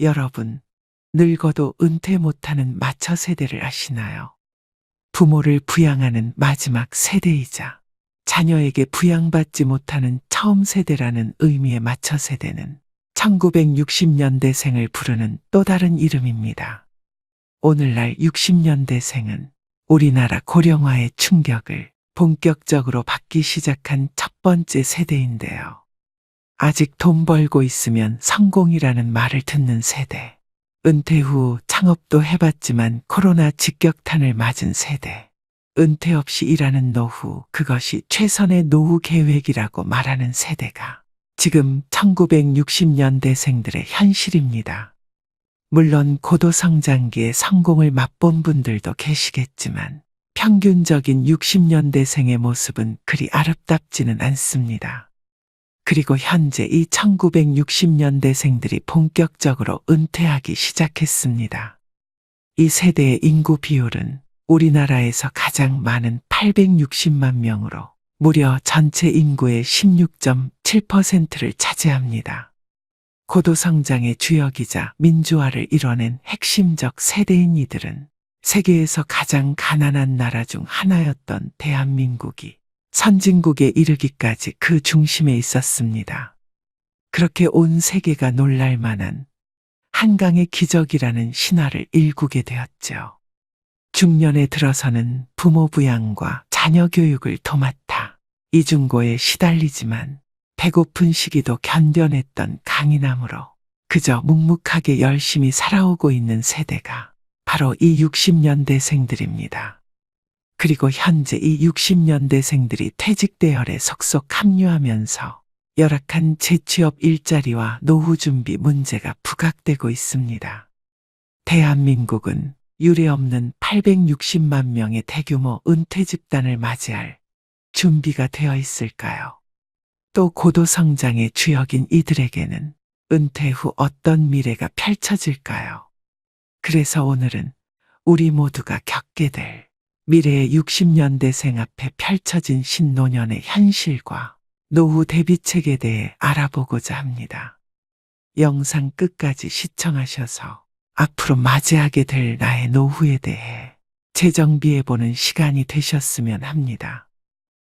여러분, 늙어도 은퇴 못하는 마처 세대를 아시나요? 부모를 부양하는 마지막 세대이자 자녀에게 부양받지 못하는 처음 세대라는 의미의 마처 세대는 1960년대생을 부르는 또 다른 이름입니다. 오늘날 60년대생은 우리나라 고령화의 충격을 본격적으로 받기 시작한 첫 번째 세대인데요. 아직 돈 벌고 있으면 성공이라는 말을 듣는 세대. 은퇴 후 창업도 해봤지만 코로나 직격탄을 맞은 세대. 은퇴 없이 일하는 노후, 그것이 최선의 노후 계획이라고 말하는 세대가 지금 1960년대생들의 현실입니다. 물론 고도성장기에 성공을 맛본 분들도 계시겠지만 평균적인 60년대생의 모습은 그리 아름답지는 않습니다. 그리고 현재 이 1960년대생들이 본격적으로 은퇴하기 시작했습니다. 이 세대의 인구 비율은 우리나라에서 가장 많은 860만 명으로 무려 전체 인구의 16.7%를 차지합니다. 고도성장의 주역이자 민주화를 이뤄낸 핵심적 세대인 이들은 세계에서 가장 가난한 나라 중 하나였던 대한민국이 선진국에 이르기까지 그 중심에 있었습니다. 그렇게 온 세계가 놀랄 만한 한강의 기적이라는 신화를 일구게 되었죠. 중년에 들어서는 부모 부양과 자녀 교육을 도맡아 이중고에 시달리지만 배고픈 시기도 견뎌냈던 강인함으로 그저 묵묵하게 열심히 살아오고 있는 세대가 바로 이 60년대생들입니다. 그리고 현재 이 60년대생들이 퇴직대열에 속속 합류하면서 열악한 재취업 일자리와 노후 준비 문제가 부각되고 있습니다. 대한민국은 유례없는 860만 명의 대규모 은퇴 집단을 맞이할 준비가 되어 있을까요? 또 고도성장의 주역인 이들에게는 은퇴 후 어떤 미래가 펼쳐질까요? 그래서 오늘은 우리 모두가 겪게 될 미래의 60년대생 앞에 펼쳐진 신노년의 현실과 노후 대비책에 대해 알아보고자 합니다. 영상 끝까지 시청하셔서 앞으로 맞이하게 될 나의 노후에 대해 재정비해보는 시간이 되셨으면 합니다.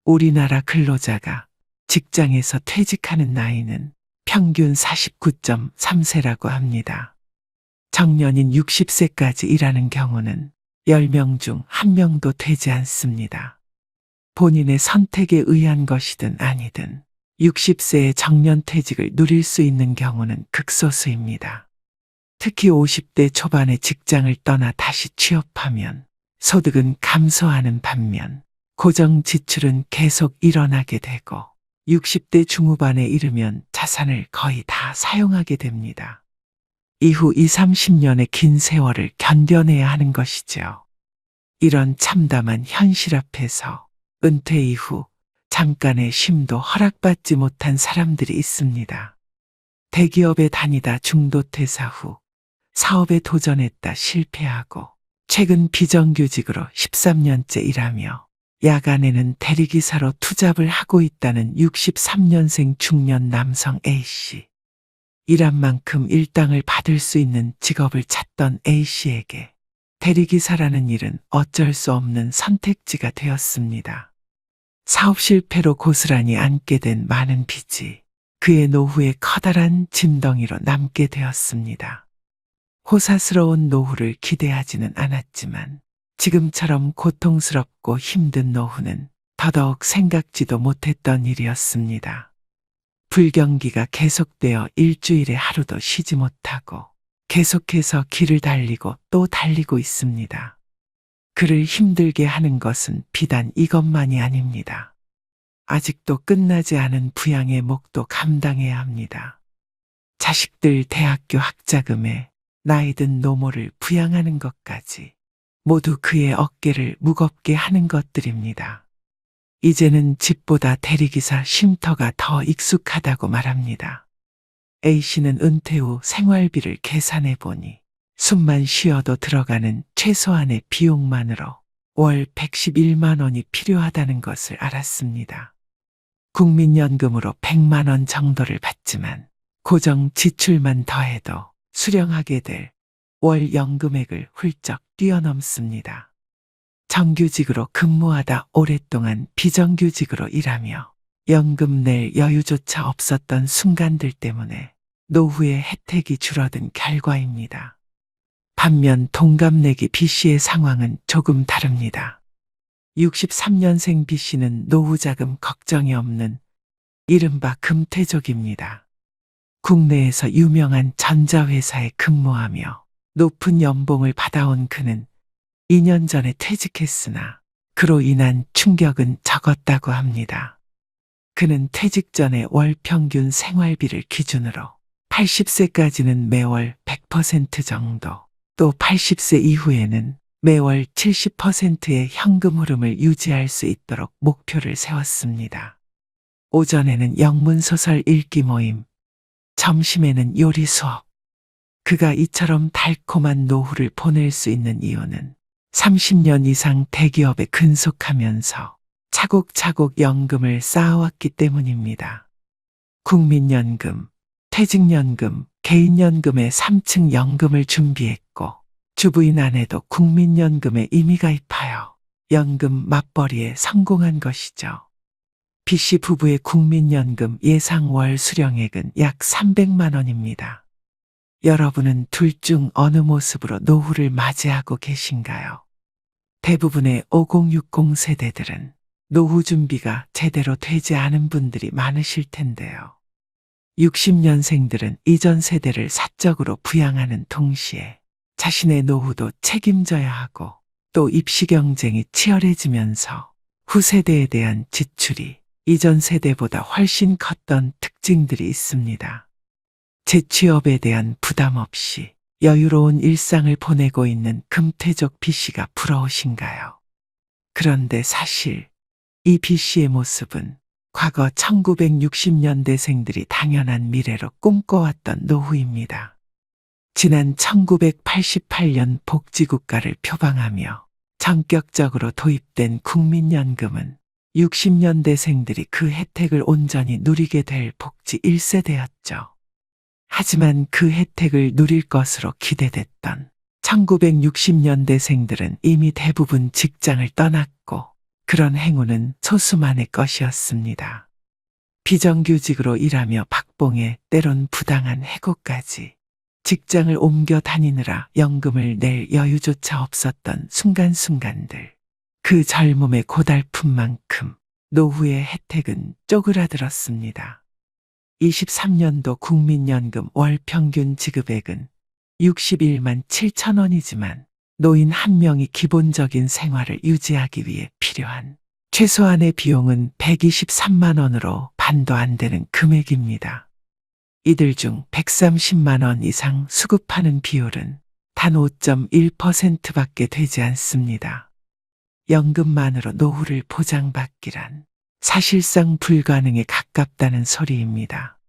우리나라 근로자가 직장에서 퇴직하는 나이는 평균 49.3세라고 합니다. 정년인 60세까지 일하는 경우는 10명 중 1명도 되지 않습니다. 본인의 선택에 의한 것이든 아니든 60세의 정년퇴직을 누릴 수 있는 경우는 극소수입니다. 특히 50대 초반에 직장을 떠나 다시 취업하면 소득은 감소하는 반면 고정 지출은 계속 일어나게 되고 60대 중후반에 이르면 자산을 거의 다 사용하게 됩니다. 이후 20, 30년의 긴 세월을 견뎌내야 하는 것이죠. 이런 참담한 현실 앞에서 은퇴 이후 잠깐의 쉼도 허락받지 못한 사람들이 있습니다. 대기업에 다니다 중도 퇴사 후 사업에 도전했다 실패하고 최근 비정규직으로 13년째 일하며 야간에는 대리기사로 투잡을 하고 있다는 63년생 중년 남성 A씨. 일한 만큼 일당을 받을 수 있는 직업을 찾던 A씨에게 대리기사라는 일은 어쩔 수 없는 선택지가 되었습니다. 사업 실패로 고스란히 안게 된 많은 빚이 그의 노후에 커다란 짐덩이로 남게 되었습니다. 호사스러운 노후를 기대하지는 않았지만 지금처럼 고통스럽고 힘든 노후는 더더욱 생각지도 못했던 일이었습니다. 불경기가 계속되어 일주일에 하루도 쉬지 못하고 계속해서 길을 달리고 또 달리고 있습니다. 그를 힘들게 하는 것은 비단 이것만이 아닙니다. 아직도 끝나지 않은 부양의 몫도 감당해야 합니다. 자식들 대학교 학자금에 나이든 노모를 부양하는 것까지 모두 그의 어깨를 무겁게 하는 것들입니다. 이제는 집보다 대리기사 쉼터가 더 익숙하다고 말합니다. A씨는 은퇴 후 생활비를 계산해 보니 숨만 쉬어도 들어가는 최소한의 비용만으로 월 111만 원이 필요하다는 것을 알았습니다. 국민연금으로 100만 원 정도를 받지만 고정 지출만 더해도 수령하게 될 월 연금액을 훌쩍 뛰어넘습니다. 정규직으로 근무하다 오랫동안 비정규직으로 일하며 연금 낼 여유조차 없었던 순간들 때문에 노후의 혜택이 줄어든 결과입니다. 반면 동갑내기 B씨의 상황은 조금 다릅니다. 63년생 B씨는 노후자금 걱정이 없는 이른바 금태족입니다. 국내에서 유명한 전자회사에 근무하며 높은 연봉을 받아온 그는 2년 전에 퇴직했으나 그로 인한 충격은 적었다고 합니다. 그는 퇴직 전에 월 평균 생활비를 기준으로 80세까지는 매월 100% 정도, 또 80세 이후에는 매월 70%의 현금 흐름을 유지할 수 있도록 목표를 세웠습니다. 오전에는 영문소설 읽기 모임, 점심에는 요리 수업. 그가 이처럼 달콤한 노후를 보낼 수 있는 이유는 30년 이상 대기업에 근속하면서 차곡차곡 연금을 쌓아왔기 때문입니다. 국민연금, 퇴직연금, 개인연금의 3층 연금을 준비했고 주부인 아내도 국민연금에 이미 가입하여 연금 맞벌이에 성공한 것이죠. B씨 부부의 국민연금 예상 월 수령액은 약 300만 원입니다. 여러분은 둘 중 어느 모습으로 노후를 맞이하고 계신가요? 대부분의 5060 세대들은 노후 준비가 제대로 되지 않은 분들이 많으실 텐데요. 60년생들은 이전 세대를 사적으로 부양하는 동시에 자신의 노후도 책임져야 하고 또 입시 경쟁이 치열해지면서 후세대에 대한 지출이 이전 세대보다 훨씬 컸던 특징들이 있습니다. 재취업에 대한 부담 없이 여유로운 일상을 보내고 있는 금태족 B씨가 부러우신가요? 그런데 사실 이 B씨의 모습은 과거 1960년대생들이 당연한 미래로 꿈꿔왔던 노후입니다. 지난 1988년 복지국가를 표방하며 전격적으로 도입된 국민연금은 60년대생들이 그 혜택을 온전히 누리게 될 복지 1세대였죠. 하지만 그 혜택을 누릴 것으로 기대됐던 1960년대생들은 이미 대부분 직장을 떠났고 그런 행운은 소수만의 것이었습니다. 비정규직으로 일하며 박봉에 때론 부당한 해고까지 직장을 옮겨 다니느라 연금을 낼 여유조차 없었던 순간순간들. 그 젊음의 고달픔만큼 노후의 혜택은 쪼그라들었습니다. 23년도 국민연금 월 평균 지급액은 61만 7천 원이지만 노인 한 명이 기본적인 생활을 유지하기 위해 필요한 최소한의 비용은 123만 원으로 반도 안 되는 금액입니다. 이들 중 130만 원 이상 수급하는 비율은 단 5.1%밖에 되지 않습니다. 연금만으로 노후를 보장받기란 사실상 불가능에 가깝다는 소리입니다.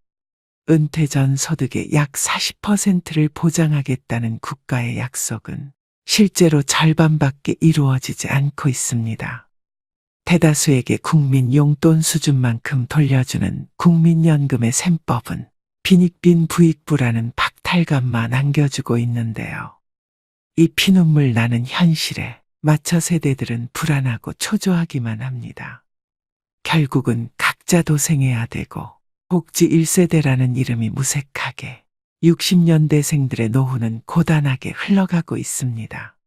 은퇴 전 소득의 약 40%를 보장하겠다는 국가의 약속은 실제로 절반밖에 이루어지지 않고 있습니다. 대다수에게 국민 용돈 수준만큼 돌려주는 국민연금의 셈법은 빈익빈 부익부라는 박탈감만 안겨주고 있는데요. 이 피눈물 나는 현실에 마처 세대들은 불안하고 초조하기만 합니다. 결국은 각자 도생해야 되고 복지 1세대라는 이름이 무색하게 60년대생들의 노후는 고단하게 흘러가고 있습니다.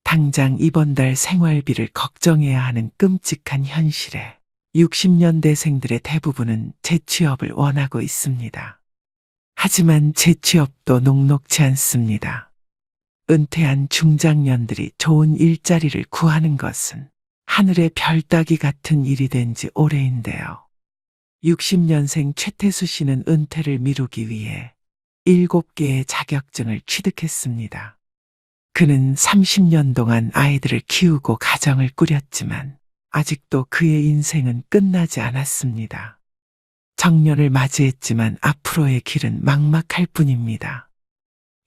당장 이번 달 생활비를 걱정해야 하는 끔찍한 현실에 60년대생들의 대부분은 재취업을 원하고 있습니다. 하지만 재취업도 녹록지 않습니다. 은퇴한 중장년들이 좋은 일자리를 구하는 것은 하늘의 별 따기 같은 일이 된 지 오래인데요. 60년생 최태수 씨는 은퇴를 미루기 위해 7개의 자격증을 취득했습니다. 그는 30년 동안 아이들을 키우고 가정을 꾸렸지만 아직도 그의 인생은 끝나지 않았습니다. 정년을 맞이했지만 앞으로의 길은 막막할 뿐입니다.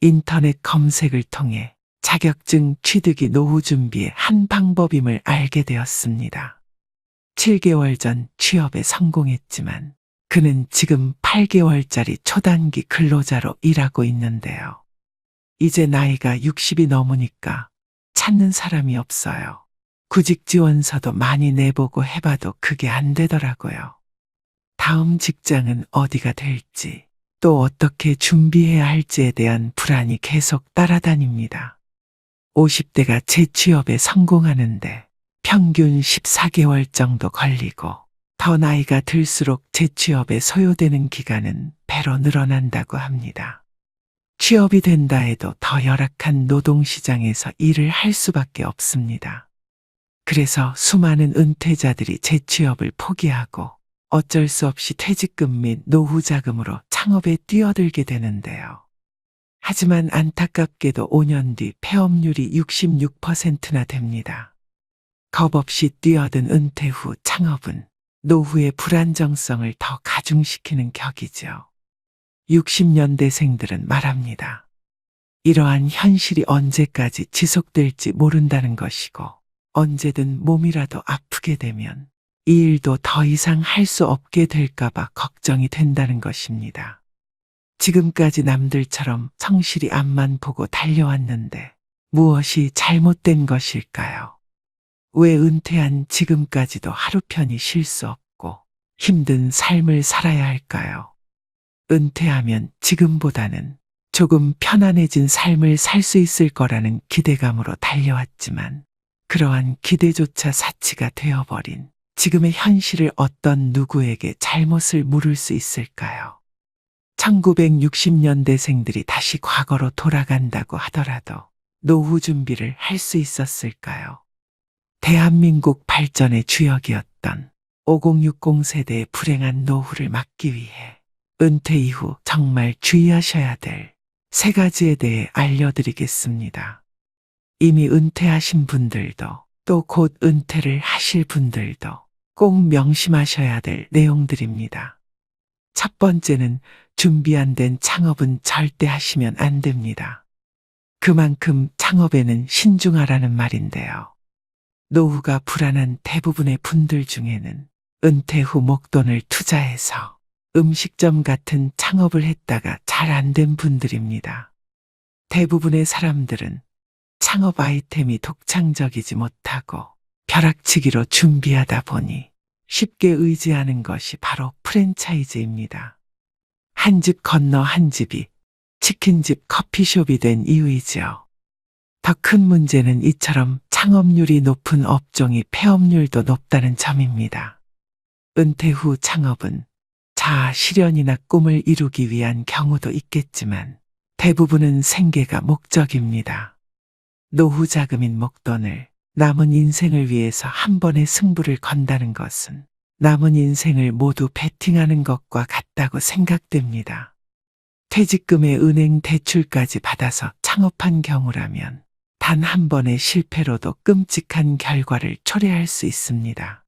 인터넷 검색을 통해 자격증 취득이 노후 준비의 한 방법임을 알게 되었습니다. 7개월 전 취업에 성공했지만 그는 지금 8개월짜리 초단기 근로자로 일하고 있는데요. 이제 나이가 60이 넘으니까 찾는 사람이 없어요. 구직 지원서도 많이 내보고 해봐도 그게 안 되더라고요. 다음 직장은 어디가 될지, 또 어떻게 준비해야 할지에 대한 불안이 계속 따라다닙니다. 50대가 재취업에 성공하는데 평균 14개월 정도 걸리고, 더 나이가 들수록 재취업에 소요되는 기간은 배로 늘어난다고 합니다. 취업이 된다 해도 더 열악한 노동시장에서 일을 할 수밖에 없습니다. 그래서 수많은 은퇴자들이 재취업을 포기하고 어쩔 수 없이 퇴직금 및 노후 자금으로 창업에 뛰어들게 되는데요. 하지만 안타깝게도 5년 뒤 폐업률이 66%나 됩니다. 겁없이 뛰어든 은퇴 후 창업은 노후의 불안정성을 더 가중시키는 격이죠. 60년대생들은 말합니다. 이러한 현실이 언제까지 지속될지 모른다는 것이고, 언제든 몸이라도 아프게 되면 이 일도 더 이상 할 수 없게 될까봐 걱정이 된다는 것입니다. 지금까지 남들처럼 성실히 앞만 보고 달려왔는데 무엇이 잘못된 것일까요? 왜 은퇴한 지금까지도 하루 편히 쉴 수 없고 힘든 삶을 살아야 할까요? 은퇴하면 지금보다는 조금 편안해진 삶을 살 수 있을 거라는 기대감으로 달려왔지만, 그러한 기대조차 사치가 되어버린 지금의 현실을 어떤 누구에게 잘못을 물을 수 있을까요? 1960년대생들이 다시 과거로 돌아간다고 하더라도 노후 준비를 할 수 있었을까요? 대한민국 발전의 주역이었던 5060 세대의 불행한 노후를 막기 위해 은퇴 이후 정말 주의하셔야 될 3가지에 대해 알려드리겠습니다. 이미 은퇴하신 분들도, 또 곧 은퇴를 하실 분들도 꼭 명심하셔야 될 내용들입니다. 첫 번째는 준비 안 된 창업은 절대 하시면 안 됩니다. 그만큼 창업에는 신중하라는 말인데요. 노후가 불안한 대부분의 분들 중에는 은퇴 후 목돈을 투자해서 음식점 같은 창업을 했다가 잘 안 된 분들입니다. 대부분의 사람들은 창업 아이템이 독창적이지 못하고 벼락치기로 준비하다 보니 쉽게 의지하는 것이 바로 프랜차이즈입니다. 한 집 건너 한 집이 치킨집 커피숍이 된 이유이죠. 더 큰 문제는 이처럼 창업률이 높은 업종이 폐업률도 높다는 점입니다. 은퇴 후 창업은 자아 실현이나 꿈을 이루기 위한 경우도 있겠지만 대부분은 생계가 목적입니다. 노후 자금인 목돈을 남은 인생을 위해서 한 번에 승부를 건다는 것은 남은 인생을 모두 베팅하는 것과 같다고 생각됩니다. 퇴직금에 은행 대출까지 받아서 창업한 경우라면 단 한 번의 실패로도 끔찍한 결과를 초래할 수 있습니다.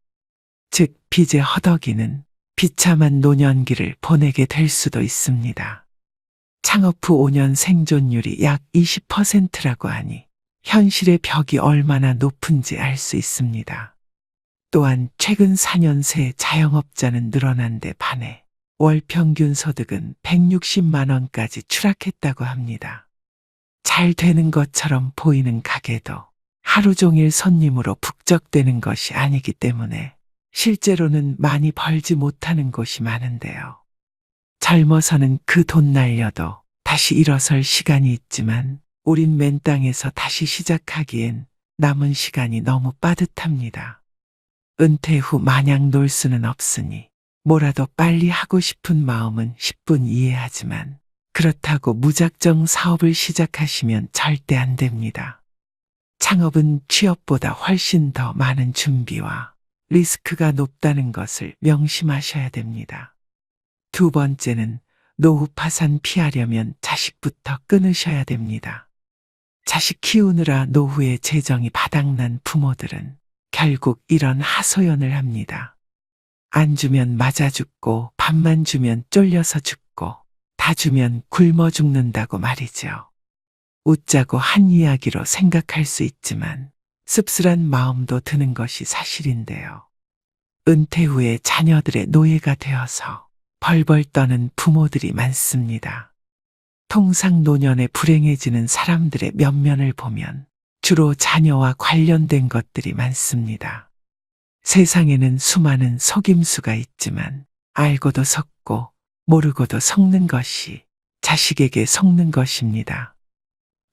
즉, 빚의 허덕이는 비참한 노년기를 보내게 될 수도 있습니다. 창업 후 5년 생존율이 약 20%라고 하니 현실의 벽이 얼마나 높은지 알 수 있습니다. 또한 최근 4년 새 자영업자는 늘어난 데 반해 월 평균 소득은 160만 원까지 추락했다고 합니다. 잘 되는 것처럼 보이는 가게도 하루 종일 손님으로 북적대는 것이 아니기 때문에 실제로는 많이 벌지 못하는 곳이 많은데요. 젊어서는 그 돈 날려도 다시 일어설 시간이 있지만 우린 맨 땅에서 다시 시작하기엔 남은 시간이 너무 빠듯합니다. 은퇴 후 마냥 놀 수는 없으니 뭐라도 빨리 하고 싶은 마음은 10분 이해하지만 그렇다고 무작정 사업을 시작하시면 절대 안 됩니다. 창업은 취업보다 훨씬 더 많은 준비와 리스크가 높다는 것을 명심하셔야 됩니다. 두 번째는 노후 파산 피하려면 자식부터 끊으셔야 됩니다. 자식 키우느라 노후에 재정이 바닥난 부모들은 결국 이런 하소연을 합니다. 안 주면 맞아 죽고 밥만 주면 쫄려서 죽고 다 주면 굶어 죽는다고 말이죠. 웃자고 한 이야기로 생각할 수 있지만 씁쓸한 마음도 드는 것이 사실인데요. 은퇴 후에 자녀들의 노예가 되어서 벌벌 떠는 부모들이 많습니다. 통상 노년에 불행해지는 사람들의 면면을 보면 주로 자녀와 관련된 것들이 많습니다. 세상에는 수많은 속임수가 있지만 알고도 속고 모르고도 속는 것이 자식에게 속는 것입니다.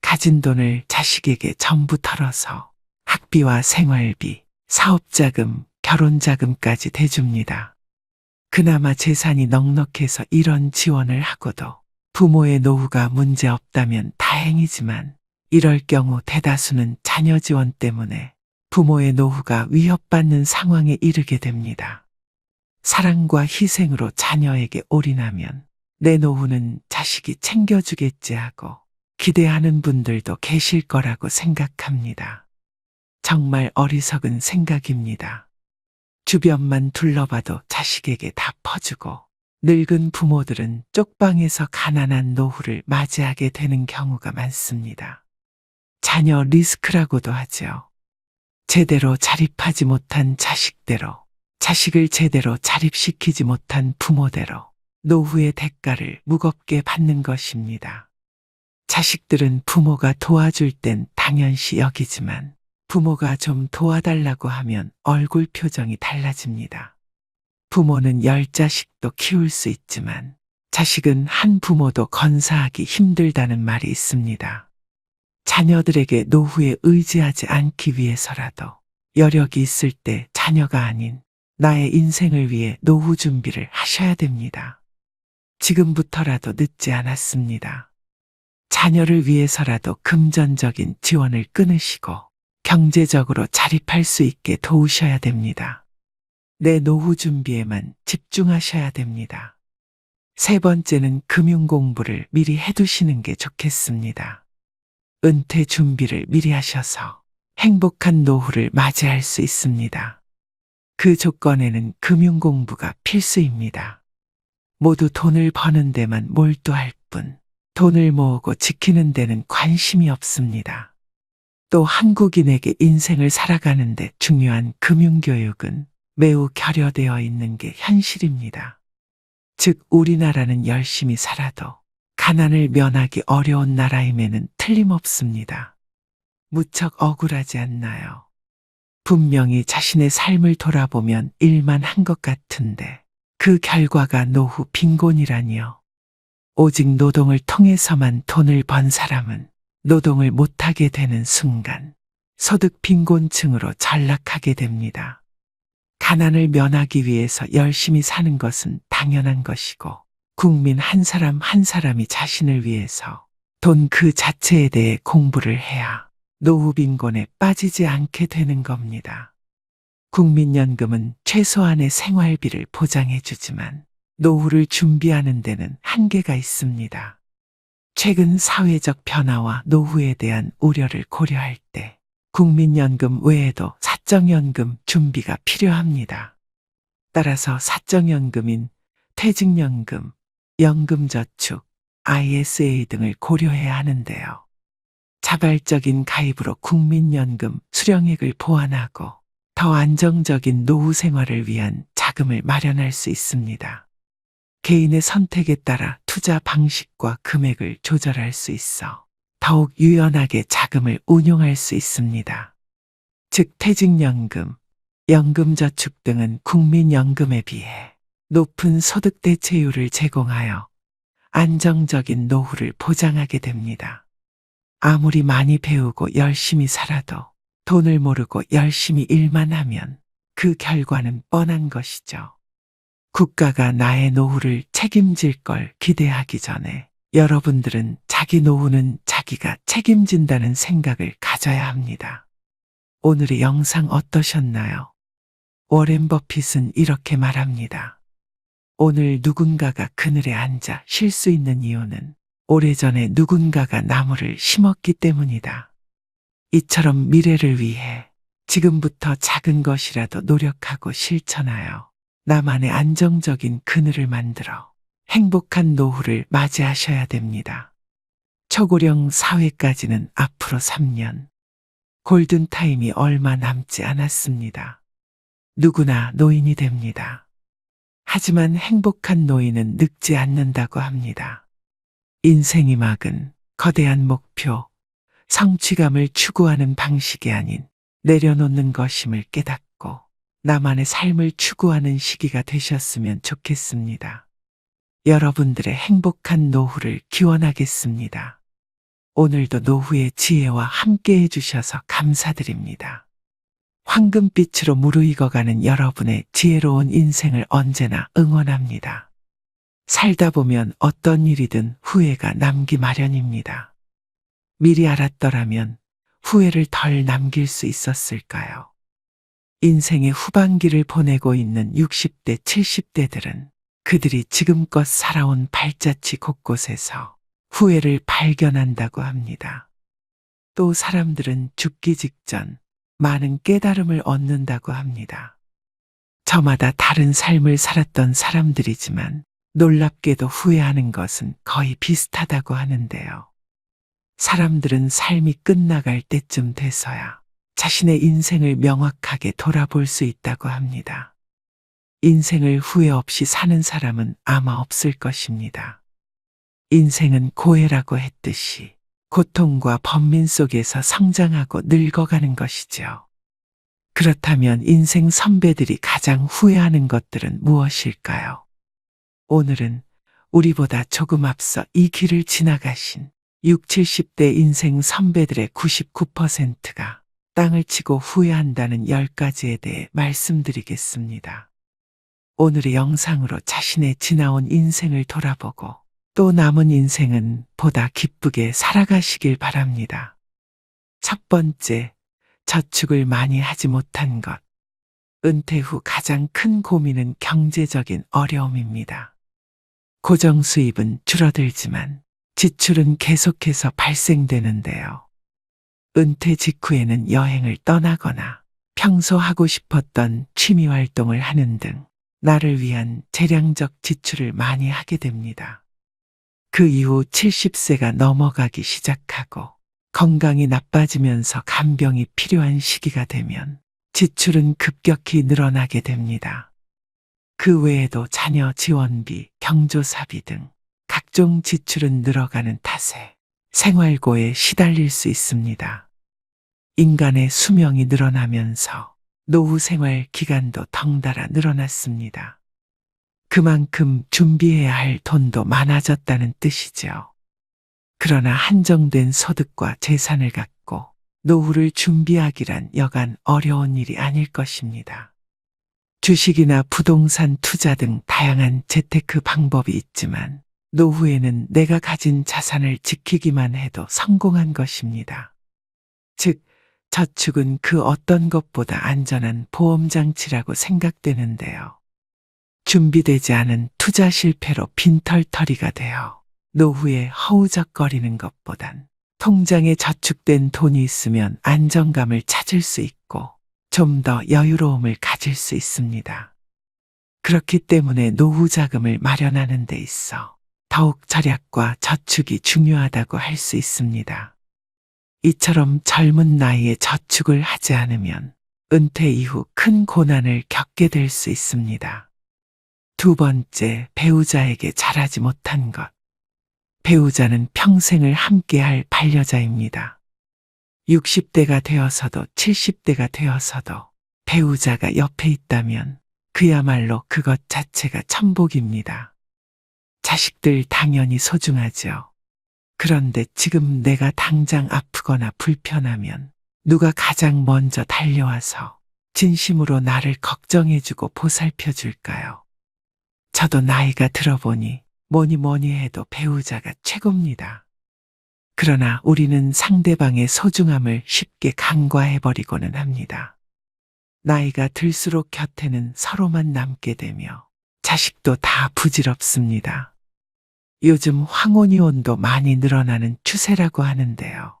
가진 돈을 자식에게 전부 털어서 학비와 생활비, 사업자금, 결혼자금까지 대줍니다. 그나마 재산이 넉넉해서 이런 지원을 하고도 부모의 노후가 문제 없다면 다행이지만 이럴 경우 대다수는 자녀 지원 때문에 부모의 노후가 위협받는 상황에 이르게 됩니다. 사랑과 희생으로 자녀에게 올인하면 내 노후는 자식이 챙겨주겠지 하고 기대하는 분들도 계실 거라고 생각합니다. 정말 어리석은 생각입니다. 주변만 둘러봐도 자식에게 다 퍼주고 늙은 부모들은 쪽방에서 가난한 노후를 맞이하게 되는 경우가 많습니다. 자녀 리스크라고도 하죠. 제대로 자립하지 못한 자식대로, 자식을 제대로 자립시키지 못한 부모대로 노후의 대가를 무겁게 받는 것입니다. 자식들은 부모가 도와줄 땐 당연시 여기지만 부모가 좀 도와달라고 하면 얼굴 표정이 달라집니다. 부모는 10자식도 키울 수 있지만 자식은 한 부모도 건사하기 힘들다는 말이 있습니다. 자녀들에게 노후에 의지하지 않기 위해서라도 여력이 있을 때 자녀가 아닌 나의 인생을 위해 노후 준비를 하셔야 됩니다. 지금부터라도 늦지 않았습니다. 자녀를 위해서라도 금전적인 지원을 끊으시고 경제적으로 자립할 수 있게 도우셔야 됩니다. 내 노후 준비에만 집중하셔야 됩니다. 세 번째는 금융 공부를 미리 해두시는 게 좋겠습니다. 은퇴 준비를 미리 하셔서 행복한 노후를 맞이할 수 있습니다. 그 조건에는 금융 공부가 필수입니다. 모두 돈을 버는 데만 몰두할 뿐 돈을 모으고 지키는 데는 관심이 없습니다. 또 한국인에게 인생을 살아가는데 중요한 금융교육은 매우 결여되어 있는 게 현실입니다. 즉 우리나라는 열심히 살아도 가난을 면하기 어려운 나라임에는 틀림없습니다. 무척 억울하지 않나요? 분명히 자신의 삶을 돌아보면 일만 한 것 같은데 그 결과가 노후 빈곤이라니요. 오직 노동을 통해서만 돈을 번 사람은 노동을 못하게 되는 순간 소득 빈곤층으로 전락하게 됩니다. 가난을 면하기 위해서 열심히 사는 것은 당연한 것이고 국민 한 사람 한 사람이 자신을 위해서 돈 그 자체에 대해 공부를 해야 노후 빈곤에 빠지지 않게 되는 겁니다. 국민연금은 최소한의 생활비를 보장해주지만 노후를 준비하는 데는 한계가 있습니다. 최근 사회적 변화와 노후에 대한 우려를 고려할 때 국민연금 외에도 사적연금 준비가 필요합니다. 따라서 사적연금인 퇴직연금, 연금저축, ISA 등을 고려해야 하는데요. 자발적인 가입으로 국민연금 수령액을 보완하고 더 안정적인 노후 생활을 위한 자금을 마련할 수 있습니다. 개인의 선택에 따라 투자 방식과 금액을 조절할 수 있어 더욱 유연하게 자금을 운용할 수 있습니다. 즉 퇴직연금, 연금저축 등은 국민연금에 비해 높은 소득 대체율을 제공하여 안정적인 노후를 보장하게 됩니다. 아무리 많이 배우고 열심히 살아도 돈을 모르고 열심히 일만 하면 그 결과는 뻔한 것이죠. 국가가 나의 노후를 책임질 걸 기대하기 전에 여러분들은 자기 노후는 자기가 책임진다는 생각을 가져야 합니다. 오늘의 영상 어떠셨나요? 워렌 버핏은 이렇게 말합니다. 오늘 누군가가 그늘에 앉아 쉴 수 있는 이유는 오래전에 누군가가 나무를 심었기 때문이다. 이처럼 미래를 위해 지금부터 작은 것이라도 노력하고 실천하여 나만의 안정적인 그늘을 만들어 행복한 노후를 맞이하셔야 됩니다. 초고령 사회까지는 앞으로 3년. 골든타임이 얼마 남지 않았습니다. 누구나 노인이 됩니다. 하지만 행복한 노인은 늙지 않는다고 합니다. 인생이 막은 거대한 목표, 성취감을 추구하는 방식이 아닌 내려놓는 것임을 깨닫고 나만의 삶을 추구하는 시기가 되셨으면 좋겠습니다. 여러분들의 행복한 노후를 기원하겠습니다. 오늘도 노후의 지혜와 함께 해주셔서 감사드립니다. 황금빛으로 무르익어가는 여러분의 지혜로운 인생을 언제나 응원합니다. 살다 보면 어떤 일이든 후회가 남기 마련입니다. 미리 알았더라면 후회를 덜 남길 수 있었을까요? 인생의 후반기를 보내고 있는 60대, 70대들은 그들이 지금껏 살아온 발자취 곳곳에서 후회를 발견한다고 합니다. 또 사람들은 죽기 직전 많은 깨달음을 얻는다고 합니다. 저마다 다른 삶을 살았던 사람들이지만 놀랍게도 후회하는 것은 거의 비슷하다고 하는데요. 사람들은 삶이 끝나갈 때쯤 돼서야 자신의 인생을 명확하게 돌아볼 수 있다고 합니다. 인생을 후회 없이 사는 사람은 아마 없을 것입니다. 인생은 고해라고 했듯이 고통과 번민 속에서 성장하고 늙어가는 것이죠. 그렇다면 인생 선배들이 가장 후회하는 것들은 무엇일까요? 오늘은 우리보다 조금 앞서 이 길을 지나가신 60, 70대 인생 선배들의 99%가 땅을 치고 후회한다는 10가지에 대해 말씀드리겠습니다. 오늘의 영상으로 자신의 지나온 인생을 돌아보고 또 남은 인생은 보다 기쁘게 살아가시길 바랍니다. 첫 번째, 저축을 많이 하지 못한 것. 은퇴 후 가장 큰 고민은 경제적인 어려움입니다. 고정 수입은 줄어들지만 지출은 계속해서 발생되는데요. 은퇴 직후에는 여행을 떠나거나 평소 하고 싶었던 취미 활동을 하는 등 나를 위한 재량적 지출을 많이 하게 됩니다. 그 이후 70세가 넘어가기 시작하고 건강이 나빠지면서 간병이 필요한 시기가 되면 지출은 급격히 늘어나게 됩니다. 그 외에도 자녀 지원비, 경조사비 등 각종 지출은 늘어가는 탓에 생활고에 시달릴 수 있습니다. 인간의 수명이 늘어나면서 노후 생활 기간도 덩달아 늘어났습니다. 그만큼 준비해야 할 돈도 많아졌다는 뜻이죠. 그러나 한정된 소득과 재산을 갖고 노후를 준비하기란 여간 어려운 일이 아닐 것입니다. 주식이나 부동산 투자 등 다양한 재테크 방법이 있지만 노후에는 내가 가진 자산을 지키기만 해도 성공한 것입니다. 즉, 저축은 그 어떤 것보다 안전한 보험장치라고 생각되는데요. 준비되지 않은 투자 실패로 빈털터리가 되어 노후에 허우적거리는 것보단 통장에 저축된 돈이 있으면 안정감을 찾을 수 있고 좀 더 여유로움을 가질 수 있습니다. 그렇기 때문에 노후 자금을 마련하는 데 있어 더욱 절약과 저축이 중요하다고 할 수 있습니다. 이처럼 젊은 나이에 저축을 하지 않으면 은퇴 이후 큰 고난을 겪게 될 수 있습니다. 두 번째, 배우자에게 잘하지 못한 것. 배우자는 평생을 함께할 반려자입니다. 60대가 되어서도 70대가 되어서도 배우자가 옆에 있다면 그야말로 그것 자체가 천복입니다. 자식들 당연히 소중하죠. 그런데 지금 내가 당장 아프거나 불편하면 누가 가장 먼저 달려와서 진심으로 나를 걱정해주고 보살펴줄까요? 저도 나이가 들어보니 뭐니 해도 배우자가 최고입니다. 그러나 우리는 상대방의 소중함을 쉽게 간과해버리고는 합니다. 나이가 들수록 곁에는 서로만 남게 되며 자식도 다 부질없습니다. 요즘 황혼이혼도 많이 늘어나는 추세라고 하는데요.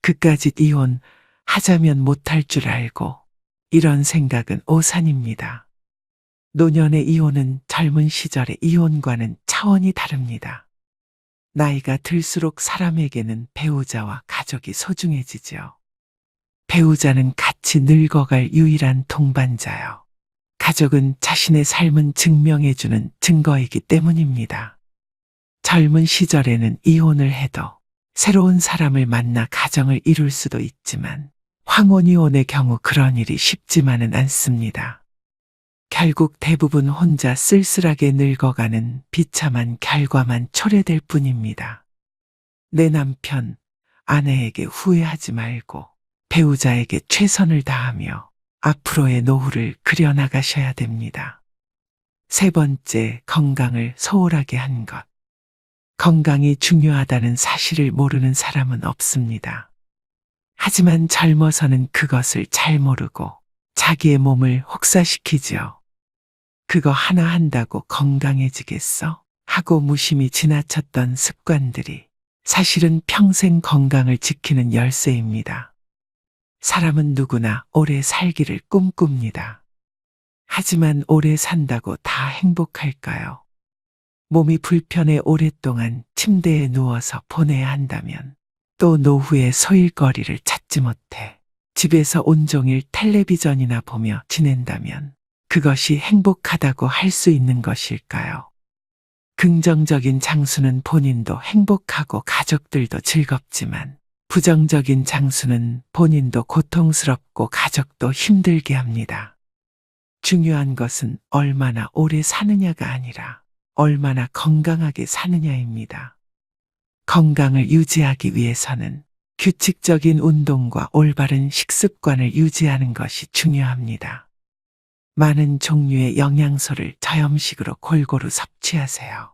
그까짓 이혼 하자면 못할 줄 알고 이런 생각은 오산입니다. 노년의 이혼은 젊은 시절의 이혼과는 차원이 다릅니다. 나이가 들수록 사람에게는 배우자와 가족이 소중해지죠. 배우자는 같이 늙어갈 유일한 동반자요. 가족은 자신의 삶은 증명해주는 증거이기 때문입니다. 젊은 시절에는 이혼을 해도 새로운 사람을 만나 가정을 이룰 수도 있지만 황혼이혼의 경우 그런 일이 쉽지만은 않습니다. 결국 대부분 혼자 쓸쓸하게 늙어가는 비참한 결과만 초래될 뿐입니다. 내 남편, 아내에게 후회하지 말고 배우자에게 최선을 다하며 앞으로의 노후를 그려나가셔야 됩니다. 세 번째, 건강을 소홀하게 한 것. 건강이 중요하다는 사실을 모르는 사람은 없습니다. 하지만 젊어서는 그것을 잘 모르고 자기의 몸을 혹사시키지요. 그거 하나 한다고 건강해지겠어? 하고 무심히 지나쳤던 습관들이 사실은 평생 건강을 지키는 열쇠입니다. 사람은 누구나 오래 살기를 꿈꿉니다. 하지만 오래 산다고 다 행복할까요? 몸이 불편해 오랫동안 침대에 누워서 보내야 한다면, 또 노후에 소일거리를 찾지 못해 집에서 온종일 텔레비전이나 보며 지낸다면 그것이 행복하다고 할 수 있는 것일까요? 긍정적인 장수는 본인도 행복하고 가족들도 즐겁지만 부정적인 장수는 본인도 고통스럽고 가족도 힘들게 합니다. 중요한 것은 얼마나 오래 사느냐가 아니라 얼마나 건강하게 사느냐입니다. 건강을 유지하기 위해서는 규칙적인 운동과 올바른 식습관을 유지하는 것이 중요합니다. 많은 종류의 영양소를 저염식으로 골고루 섭취하세요.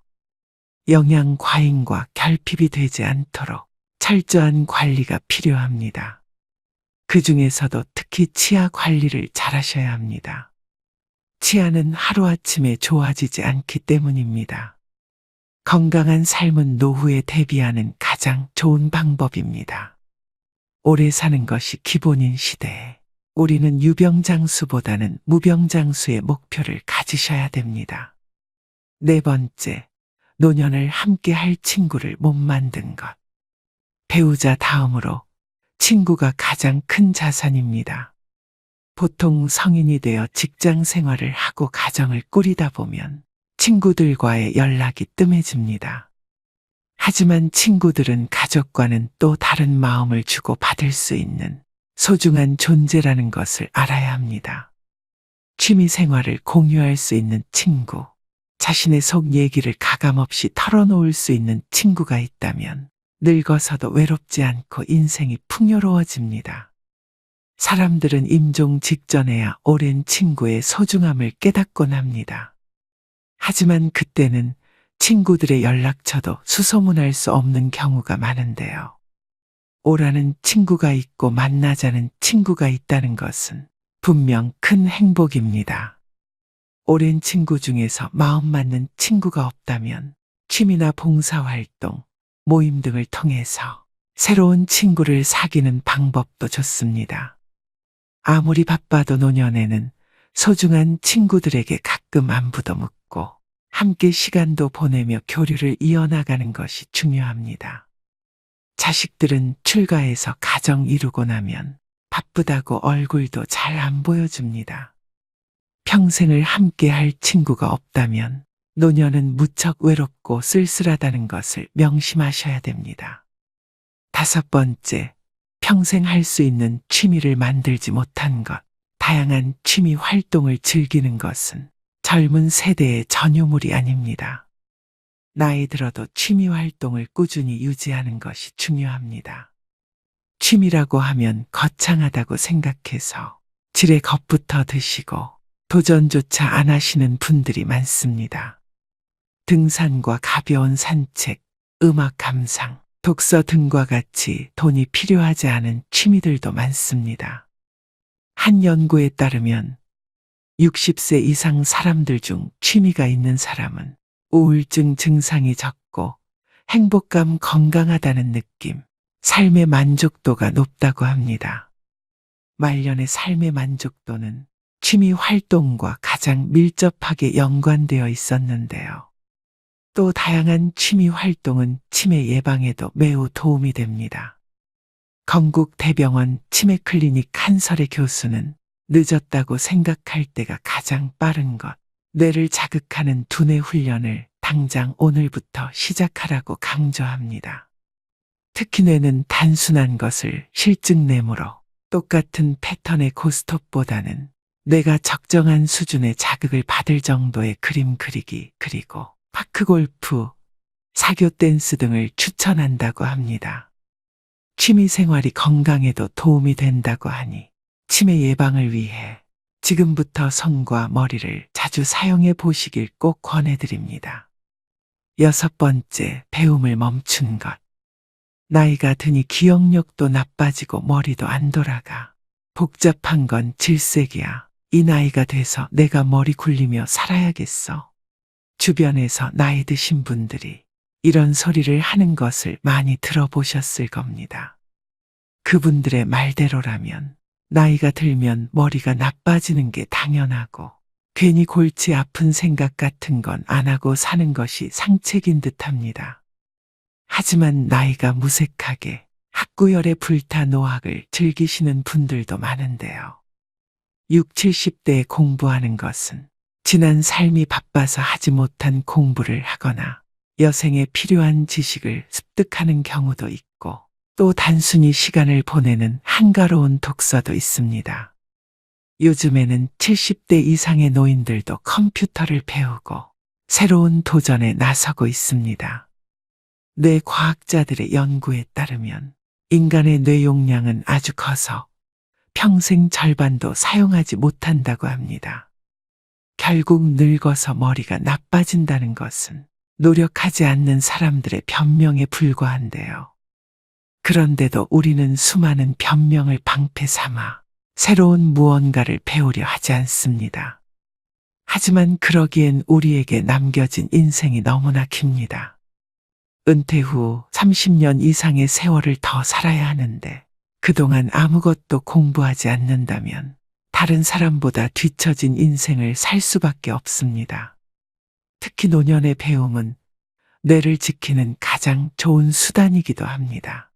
영양 과잉과 결핍이 되지 않도록 철저한 관리가 필요합니다. 그 중에서도 특히 치아 관리를 잘 하셔야 합니다. 치아는 하루아침에 좋아지지 않기 때문입니다. 건강한 삶은 노후에 대비하는 가장 좋은 방법입니다. 오래 사는 것이 기본인 시대에 우리는 유병장수보다는 무병장수의 목표를 가지셔야 됩니다. 네 번째, 노년을 함께 할 친구를 못 만든 것. 배우자 다음으로 친구가 가장 큰 자산입니다. 보통 성인이 되어 직장 생활을 하고 가정을 꾸리다 보면 친구들과의 연락이 뜸해집니다. 하지만 친구들은 가족과는 또 다른 마음을 주고 받을 수 있는 소중한 존재라는 것을 알아야 합니다. 취미 생활을 공유할 수 있는 친구, 자신의 속 얘기를 가감없이 털어놓을 수 있는 친구가 있다면 늙어서도 외롭지 않고 인생이 풍요로워집니다. 사람들은 임종 직전에야 오랜 친구의 소중함을 깨닫곤 합니다. 하지만 그때는 친구들의 연락처도 수소문할 수 없는 경우가 많은데요. 오라는 친구가 있고 만나자는 친구가 있다는 것은 분명 큰 행복입니다. 오랜 친구 중에서 마음 맞는 친구가 없다면 취미나 봉사활동, 모임 등을 통해서 새로운 친구를 사귀는 방법도 좋습니다. 아무리 바빠도 노년에는 소중한 친구들에게 가끔 안부도 묻고 함께 시간도 보내며 교류를 이어나가는 것이 중요합니다. 자식들은 출가해서 가정 이루고 나면 바쁘다고 얼굴도 잘 안 보여줍니다. 평생을 함께 할 친구가 없다면 노년은 무척 외롭고 쓸쓸하다는 것을 명심하셔야 됩니다. 다섯 번째, 평생 할 수 있는 취미를 만들지 못한 것. 다양한 취미 활동을 즐기는 것은 젊은 세대의 전유물이 아닙니다. 나이 들어도 취미 활동을 꾸준히 유지하는 것이 중요합니다. 취미라고 하면 거창하다고 생각해서 지레 겁부터 드시고 도전조차 안 하시는 분들이 많습니다. 등산과 가벼운 산책, 음악 감상, 독서 등과 같이 돈이 필요하지 않은 취미들도 많습니다. 한 연구에 따르면 60세 이상 사람들 중 취미가 있는 사람은 우울증 증상이 적고 행복감, 건강하다는 느낌, 삶의 만족도가 높다고 합니다. 말년의 삶의 만족도는 취미 활동과 가장 밀접하게 연관되어 있었는데요. 또 다양한 취미 활동은 치매 예방에도 매우 도움이 됩니다. 건국대병원 치매클리닉 한설의 교수는 늦었다고 생각할 때가 가장 빠른 것. 뇌를 자극하는 두뇌 훈련을 당장 오늘부터 시작하라고 강조합니다. 특히 뇌는 단순한 것을 실증내므로 똑같은 패턴의 고스톱보다는 뇌가 적정한 수준의 자극을 받을 정도의 그림 그리기, 그리고 파크골프, 사교 댄스 등을 추천한다고 합니다. 취미 생활이 건강에도 도움이 된다고 하니 치매 예방을 위해 지금부터 손과 머리를 자주 사용해 보시길 꼭 권해드립니다. 6번째, 배움을 멈춘 것. 나이가 드니 기억력도 나빠지고 머리도 안 돌아가. 복잡한 건 질색이야. 이 나이가 돼서 내가 머리 굴리며 살아야겠어. 주변에서 나이 드신 분들이 이런 소리를 하는 것을 많이 들어보셨을 겁니다. 그분들의 말대로라면 나이가 들면 머리가 나빠지는 게 당연하고 괜히 골치 아픈 생각 같은 건 안 하고 사는 것이 상책인 듯합니다. 하지만 나이가 무색하게 학구열에 불타 노학을 즐기시는 분들도 많은데요. 6, 70대에 공부하는 것은 지난 삶이 바빠서 하지 못한 공부를 하거나 여생에 필요한 지식을 습득하는 경우도 있고 또 단순히 시간을 보내는 한가로운 독서도 있습니다. 요즘에는 70대 이상의 노인들도 컴퓨터를 배우고 새로운 도전에 나서고 있습니다. 뇌과학자들의 연구에 따르면 인간의 뇌 용량은 아주 커서 평생 절반도 사용하지 못한다고 합니다. 결국 늙어서 머리가 나빠진다는 것은 노력하지 않는 사람들의 변명에 불과한데요. 그런데도 우리는 수많은 변명을 방패 삼아 새로운 무언가를 배우려 하지 않습니다. 하지만 그러기엔 우리에게 남겨진 인생이 너무나 깁니다. 은퇴 후 30년 이상의 세월을 더 살아야 하는데 그동안 아무것도 공부하지 않는다면 다른 사람보다 뒤처진 인생을 살 수밖에 없습니다. 특히 노년의 배움은 뇌를 지키는 가장 좋은 수단이기도 합니다.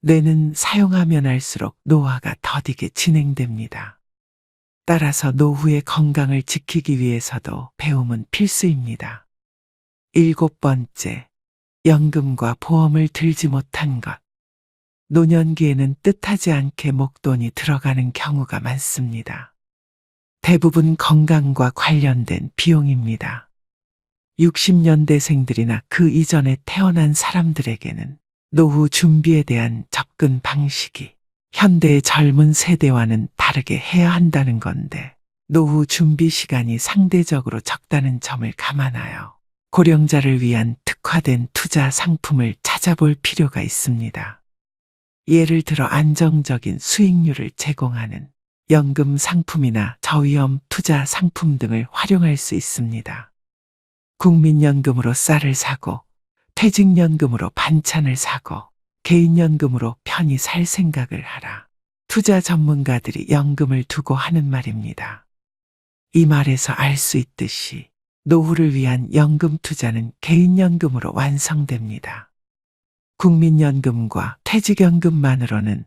뇌는 사용하면 할수록 노화가 더디게 진행됩니다. 따라서 노후의 건강을 지키기 위해서도 배움은 필수입니다. 7번째, 연금과 보험을 들지 못한 것. 노년기에는 뜻하지 않게 목돈이 들어가는 경우가 많습니다. 대부분 건강과 관련된 비용입니다. 60년대생들이나 그 이전에 태어난 사람들에게는 노후 준비에 대한 접근 방식이 현대의 젊은 세대와는 다르게 해야 한다는 건데 노후 준비 시간이 상대적으로 적다는 점을 감안하여 고령자를 위한 특화된 투자 상품을 찾아볼 필요가 있습니다. 예를 들어 안정적인 수익률을 제공하는 연금 상품이나 저위험 투자 상품 등을 활용할 수 있습니다. 국민연금으로 쌀을 사고 퇴직연금으로 반찬을 사고 개인연금으로 편히 살 생각을 하라. 투자 전문가들이 연금을 두고 하는 말입니다. 이 말에서 알 수 있듯이 노후를 위한 연금 투자는 개인연금으로 완성됩니다. 국민연금과 퇴직연금만으로는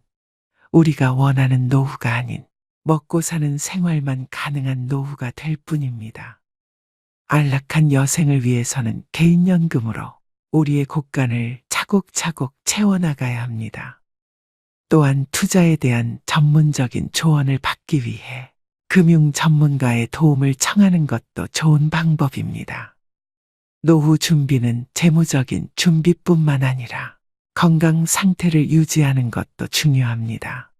우리가 원하는 노후가 아닌 먹고 사는 생활만 가능한 노후가 될 뿐입니다. 안락한 여생을 위해서는 개인연금으로 우리의 곳간을 차곡차곡 채워나가야 합니다. 또한 투자에 대한 전문적인 조언을 받기 위해 금융 전문가의 도움을 청하는 것도 좋은 방법입니다. 노후 준비는 재무적인 준비뿐만 아니라 건강 상태를 유지하는 것도 중요합니다.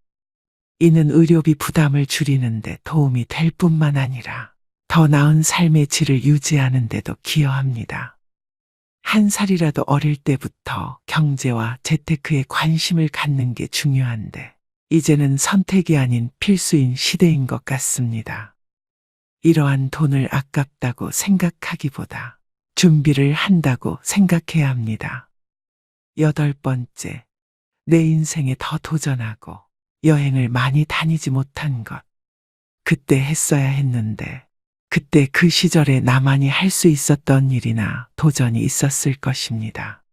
이는 의료비 부담을 줄이는 데 도움이 될 뿐만 아니라 더 나은 삶의 질을 유지하는 데도 기여합니다. 한 살이라도 어릴 때부터 경제와 재테크에 관심을 갖는 게 중요한데 이제는 선택이 아닌 필수인 시대인 것 같습니다. 이러한 돈을 아깝다고 생각하기보다 준비를 한다고 생각해야 합니다. 8번째, 내 인생에 더 도전하고 여행을 많이 다니지 못한 것. 그때 했어야 했는데 그때 그 시절에 나만이 할 수 있었던 일이나 도전이 있었을 것입니다.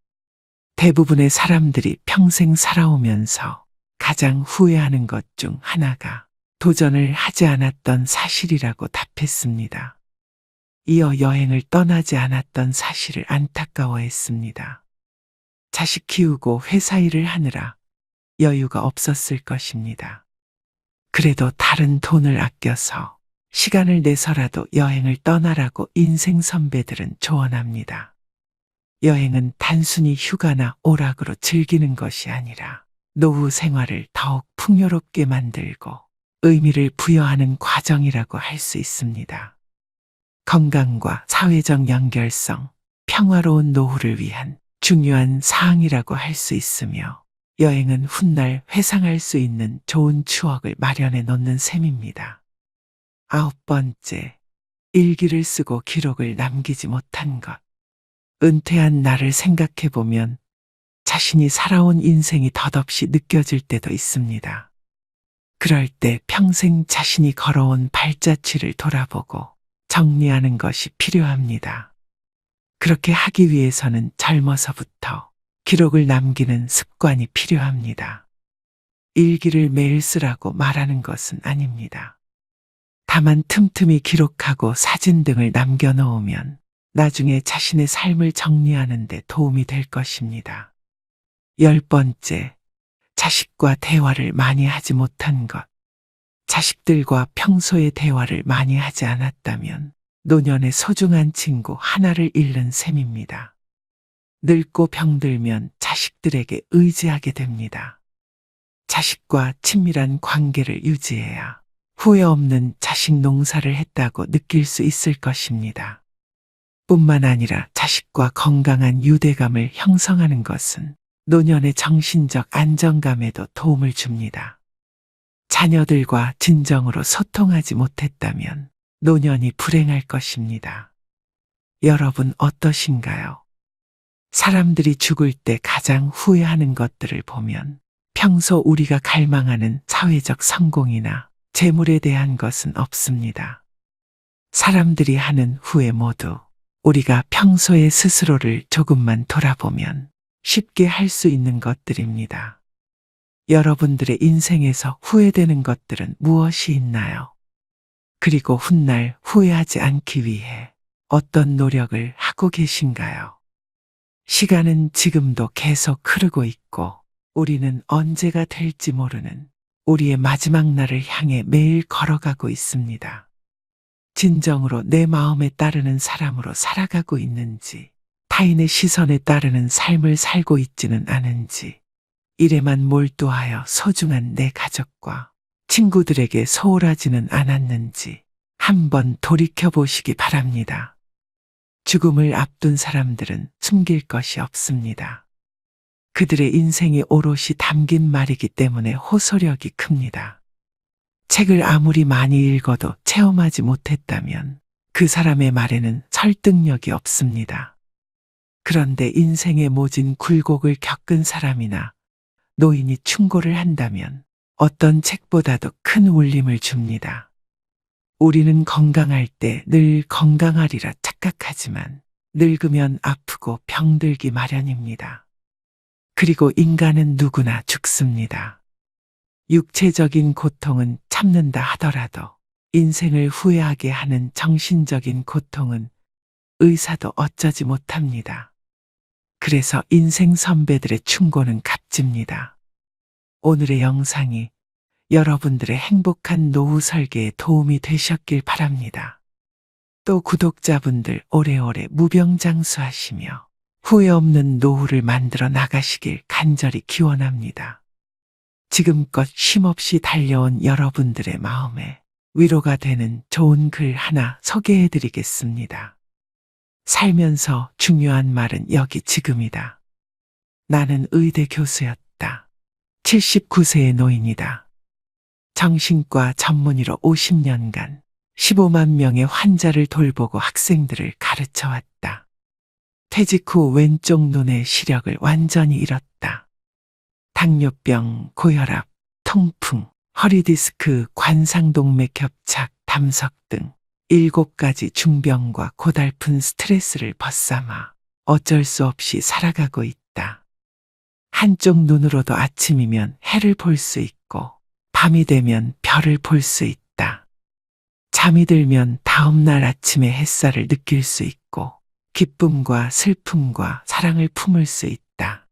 대부분의 사람들이 평생 살아오면서 가장 후회하는 것 중 하나가 도전을 하지 않았던 사실이라고 답했습니다. 이어 여행을 떠나지 않았던 사실을 안타까워했습니다. 자식 키우고 회사 일을 하느라 여유가 없었을 것입니다. 그래도 다른 돈을 아껴서 시간을 내서라도 여행을 떠나라고 인생 선배들은 조언합니다. 여행은 단순히 휴가나 오락으로 즐기는 것이 아니라 노후 생활을 더욱 풍요롭게 만들고 의미를 부여하는 과정이라고 할 수 있습니다. 건강과 사회적 연결성, 평화로운 노후를 위한 중요한 사항이라고 할 수 있으며 여행은 훗날 회상할 수 있는 좋은 추억을 마련해 놓는 셈입니다. 9번째, 일기를 쓰고 기록을 남기지 못한 것. 은퇴한 나를 생각해 보면 자신이 살아온 인생이 덧없이 느껴질 때도 있습니다. 그럴 때 평생 자신이 걸어온 발자취를 돌아보고 정리하는 것이 필요합니다. 그렇게 하기 위해서는 젊어서부터 기록을 남기는 습관이 필요합니다. 일기를 매일 쓰라고 말하는 것은 아닙니다. 다만 틈틈이 기록하고 사진 등을 남겨놓으면 나중에 자신의 삶을 정리하는 데 도움이 될 것입니다. 10번째, 자식과 대화를 많이 하지 못한 것. 자식들과 평소에 대화를 많이 하지 않았다면 노년의 소중한 친구 하나를 잃는 셈입니다. 늙고 병들면 자식들에게 의지하게 됩니다. 자식과 친밀한 관계를 유지해야 후회 없는 자식 농사를 했다고 느낄 수 있을 것입니다. 뿐만 아니라 자식과 건강한 유대감을 형성하는 것은 노년의 정신적 안정감에도 도움을 줍니다. 자녀들과 진정으로 소통하지 못했다면 노년이 불행할 것입니다. 여러분 어떠신가요? 사람들이 죽을 때 가장 후회하는 것들을 보면 평소 우리가 갈망하는 사회적 성공이나 재물에 대한 것은 없습니다. 사람들이 하는 후회 모두 우리가 평소에 스스로를 조금만 돌아보면 쉽게 할 수 있는 것들입니다. 여러분들의 인생에서 후회되는 것들은 무엇이 있나요? 그리고 훗날 후회하지 않기 위해 어떤 노력을 하고 계신가요? 시간은 지금도 계속 흐르고 있고 우리는 언제가 될지 모르는 우리의 마지막 날을 향해 매일 걸어가고 있습니다. 진정으로 내 마음에 따르는 사람으로 살아가고 있는지, 타인의 시선에 따르는 삶을 살고 있지는 않은지, 일에만 몰두하여 소중한 내 가족과 친구들에게 소홀하지는 않았는지 한번 돌이켜보시기 바랍니다. 죽음을 앞둔 사람들은 숨길 것이 없습니다. 그들의 인생이 오롯이 담긴 말이기 때문에 호소력이 큽니다. 책을 아무리 많이 읽어도 체험하지 못했다면 그 사람의 말에는 설득력이 없습니다. 그런데 인생의 모진 굴곡을 겪은 사람이나 노인이 충고를 한다면 어떤 책보다도 큰 울림을 줍니다. 우리는 건강할 때 늘 건강하리라 착각하지만 늙으면 아프고 병들기 마련입니다. 그리고 인간은 누구나 죽습니다. 육체적인 고통은 참는다 하더라도 인생을 후회하게 하는 정신적인 고통은 의사도 어쩌지 못합니다. 그래서 인생 선배들의 충고는 값집니다. 오늘의 영상이 여러분들의 행복한 노후 설계에 도움이 되셨길 바랍니다. 또 구독자분들 오래오래 무병장수하시며 후회 없는 노후를 만들어 나가시길 간절히 기원합니다. 지금껏 쉼없이 달려온 여러분들의 마음에 위로가 되는 좋은 글 하나 소개해 드리겠습니다. 살면서 중요한 말은 여기 지금이다. 나는 의대 교수였다. 79세의 노인이다. 정신과 전문의로 50년간 15만 명의 환자를 돌보고 학생들을 가르쳐왔다. 퇴직 후 왼쪽 눈의 시력을 완전히 잃었다. 당뇨병, 고혈압, 통풍, 허리디스크, 관상동맥 협착, 담석 등 7가지 중병과 고달픈 스트레스를 벗삼아 어쩔 수 없이 살아가고 있다. 한쪽 눈으로도 아침이면 해를 볼 수 있고 밤이 되면 별을 볼 수 있다. 잠이 들면 다음날 아침에 햇살을 느낄 수 있고 기쁨과 슬픔과 사랑을 품을 수 있다.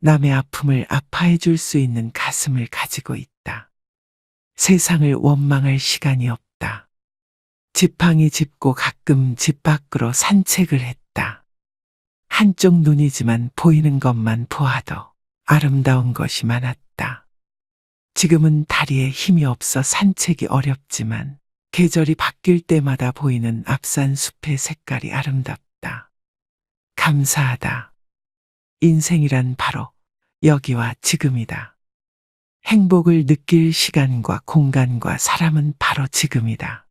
남의 아픔을 아파해 줄 수 있는 가슴을 가지고 있다. 세상을 원망할 시간이 없다. 지팡이 짚고 가끔 집 밖으로 산책을 했다. 한쪽 눈이지만 보이는 것만 보아도 아름다운 것이 많았다. 지금은 다리에 힘이 없어 산책이 어렵지만 계절이 바뀔 때마다 보이는 앞산 숲의 색깔이 아름답다. 감사하다. 인생이란 바로 여기와 지금이다. 행복을 느낄 시간과 공간과 사람은 바로 지금이다.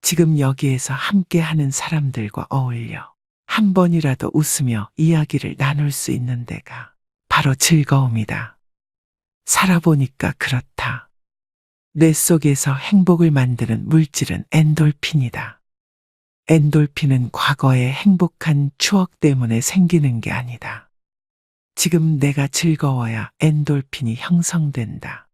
지금 여기에서 함께 하는 사람들과 어울려 한 번이라도 웃으며 이야기를 나눌 수 있는 데가 바로 즐거움이다. 살아보니까 그렇다. 뇌 속에서 행복을 만드는 물질은 엔돌핀이다. 엔돌핀은 과거의 행복한 추억 때문에 생기는 게 아니다. 지금 내가 즐거워야 엔돌핀이 형성된다.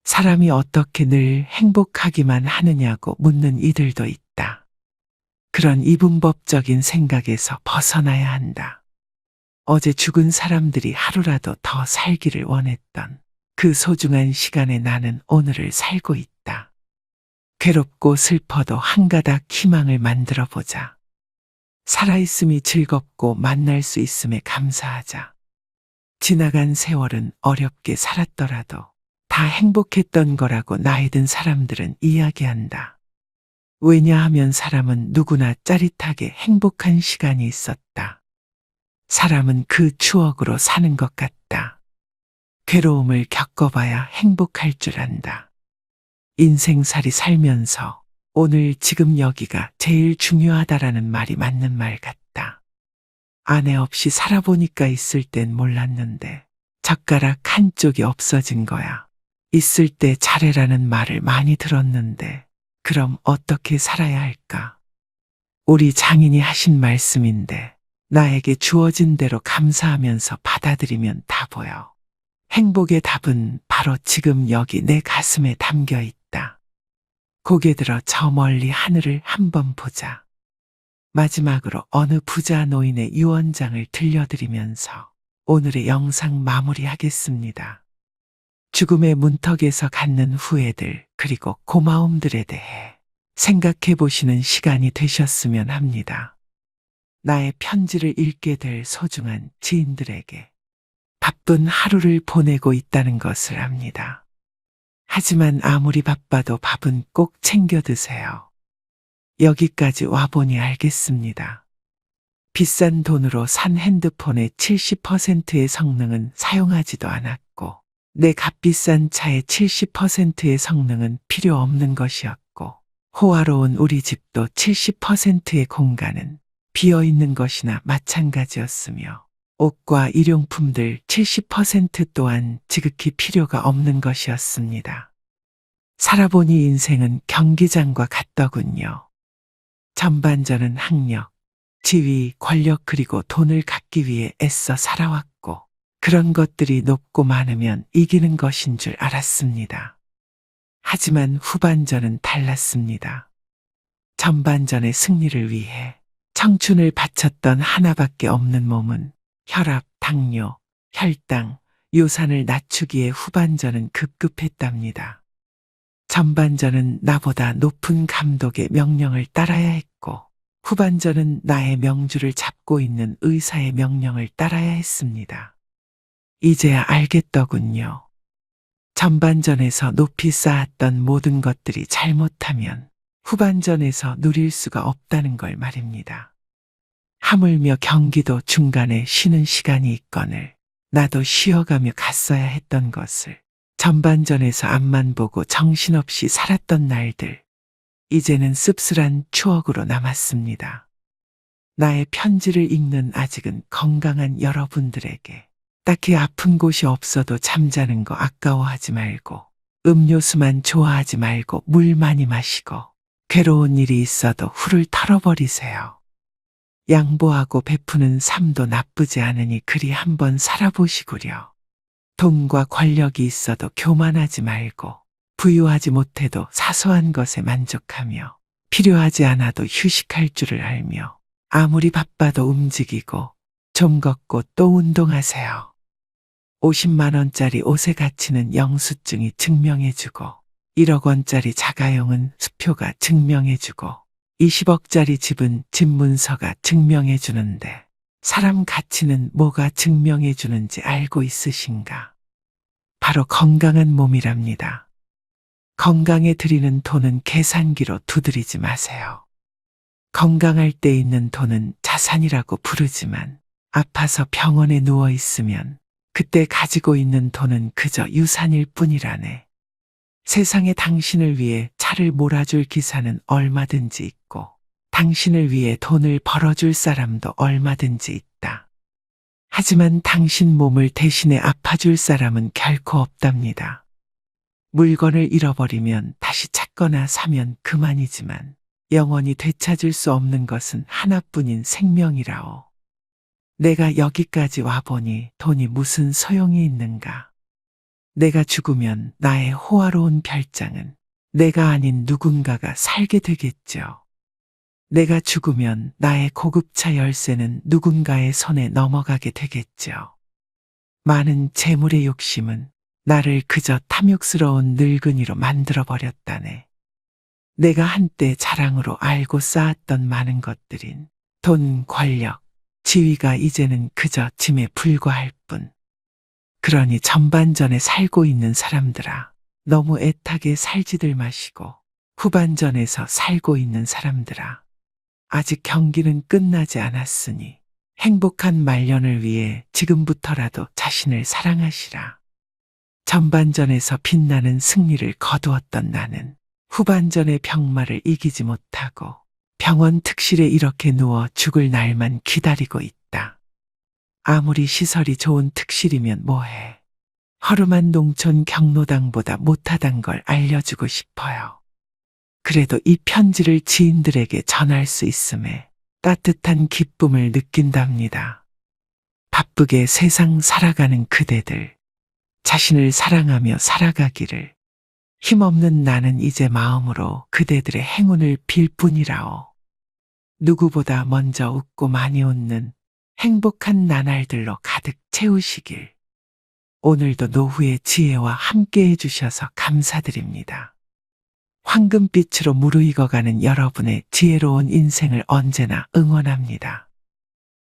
사람이 어떻게 늘 행복하기만 하느냐고 묻는 이들도 있다. 그런 이분법적인 생각에서 벗어나야 한다. 어제 죽은 사람들이 하루라도 더 살기를 원했던 그 소중한 시간에 나는 오늘을 살고 있다. 괴롭고 슬퍼도 한 가닥 희망을 만들어 보자. 살아있음이 즐겁고 만날 수 있음에 감사하자. 지나간 세월은 어렵게 살았더라도 다 행복했던 거라고 나이 든 사람들은 이야기한다. 왜냐하면 사람은 누구나 짜릿하게 행복한 시간이 있었다. 사람은 그 추억으로 사는 것 같다. 괴로움을 겪어봐야 행복할 줄 안다. 인생살이 살면서 오늘 지금 여기가 제일 중요하다라는 말이 맞는 말 같다. 아내 없이 살아보니까 있을 땐 몰랐는데 젓가락 한쪽이 없어진 거야. 있을 때 잘해라는 말을 많이 들었는데 그럼 어떻게 살아야 할까? 우리 장인이 하신 말씀인데 나에게 주어진 대로 감사하면서 받아들이면 다 보여. 행복의 답은 바로 지금 여기 내 가슴에 담겨 있다. 고개 들어 저 멀리 하늘을 한번 보자. 마지막으로 어느 부자 노인의 유언장을 들려드리면서 오늘의 영상 마무리하겠습니다. 죽음의 문턱에서 갖는 후회들 그리고 고마움들에 대해 생각해 보시는 시간이 되셨으면 합니다. 나의 편지를 읽게 될 소중한 지인들에게 바쁜 하루를 보내고 있다는 것을 압니다. 하지만 아무리 바빠도 밥은 꼭 챙겨 드세요. 여기까지 와보니 알겠습니다. 비싼 돈으로 산 핸드폰의 70%의 성능은 사용하지도 않았고 내 값비싼 차의 70%의 성능은 필요 없는 것이었고 호화로운 우리 집도 70%의 공간은 비어있는 것이나 마찬가지였으며 옷과 일용품들 70% 또한 지극히 필요가 없는 것이었습니다. 살아보니 인생은 경기장과 같더군요. 전반전은 학력, 지위, 권력 그리고 돈을 갖기 위해 애써 살아왔고 그런 것들이 높고 많으면 이기는 것인 줄 알았습니다. 하지만 후반전은 달랐습니다. 전반전의 승리를 위해 청춘을 바쳤던 하나밖에 없는 몸은 혈압, 당뇨, 혈당, 요산을 낮추기에 후반전은 급급했답니다. 전반전은 나보다 높은 감독의 명령을 따라야 했고 후반전은 나의 명주를 잡고 있는 의사의 명령을 따라야 했습니다. 이제야 알겠더군요. 전반전에서 높이 쌓았던 모든 것들이 잘못하면 후반전에서 누릴 수가 없다는 걸 말입니다. 하물며 경기도 중간에 쉬는 시간이 있거늘 나도 쉬어가며 갔어야 했던 것을 전반전에서 앞만 보고 정신없이 살았던 날들, 이제는 씁쓸한 추억으로 남았습니다. 나의 편지를 읽는 아직은 건강한 여러분들에게 딱히 아픈 곳이 없어도 잠자는 거 아까워하지 말고 음료수만 좋아하지 말고 물 많이 마시고 괴로운 일이 있어도 훌을 털어버리세요. 양보하고 베푸는 삶도 나쁘지 않으니 그리 한번 살아보시구려. 돈과 권력이 있어도 교만하지 말고 부유하지 못해도 사소한 것에 만족하며 필요하지 않아도 휴식할 줄을 알며 아무리 바빠도 움직이고 좀 걷고 또 운동하세요. 50만 원짜리 옷의 가치는 영수증이 증명해주고 1억 원짜리 자가용은 수표가 증명해주고 20억짜리 집은 집 문서가 증명해주는데 사람 가치는 뭐가 증명해주는지 알고 있으신가? 바로 건강한 몸이랍니다. 건강에 들이는 돈은 계산기로 두드리지 마세요. 건강할 때 있는 돈은 자산이라고 부르지만 아파서 병원에 누워 있으면 그때 가지고 있는 돈은 그저 유산일 뿐이라네. 세상에 당신을 위해 차를 몰아줄 기사는 얼마든지 있고 당신을 위해 돈을 벌어줄 사람도 얼마든지 있다. 하지만 당신 몸을 대신에 아파줄 사람은 결코 없답니다. 물건을 잃어버리면 다시 찾거나 사면 그만이지만 영원히 되찾을 수 없는 것은 하나뿐인 생명이라오. 내가 여기까지 와보니 돈이 무슨 소용이 있는가. 내가 죽으면 나의 호화로운 별장은 내가 아닌 누군가가 살게 되겠죠. 내가 죽으면 나의 고급차 열쇠는 누군가의 손에 넘어가게 되겠죠. 많은 재물의 욕심은 나를 그저 탐욕스러운 늙은이로 만들어버렸다네. 내가 한때 자랑으로 알고 쌓았던 많은 것들인 돈, 권력, 지위가 이제는 그저 짐에 불과할 뿐. 그러니 전반전에 살고 있는 사람들아, 너무 애타게 살지들 마시고 후반전에서 살고 있는 사람들아, 아직 경기는 끝나지 않았으니 행복한 말년을 위해 지금부터라도 자신을 사랑하시라. 전반전에서 빛나는 승리를 거두었던 나는 후반전의 병마를 이기지 못하고 병원 특실에 이렇게 누워 죽을 날만 기다리고 있다. 아무리 시설이 좋은 특실이면 뭐해. 허름한 농촌 경로당보다 못하단 걸 알려주고 싶어요. 그래도 이 편지를 지인들에게 전할 수 있음에 따뜻한 기쁨을 느낀답니다. 바쁘게 세상 살아가는 그대들, 자신을 사랑하며 살아가기를. 힘없는 나는 이제 마음으로 그대들의 행운을 빌 뿐이라오. 누구보다 먼저 웃고 많이 웃는 행복한 나날들로 가득 채우시길. 오늘도 노후의 지혜와 함께 해주셔서 감사드립니다. 황금빛으로 무르익어가는 여러분의 지혜로운 인생을 언제나 응원합니다.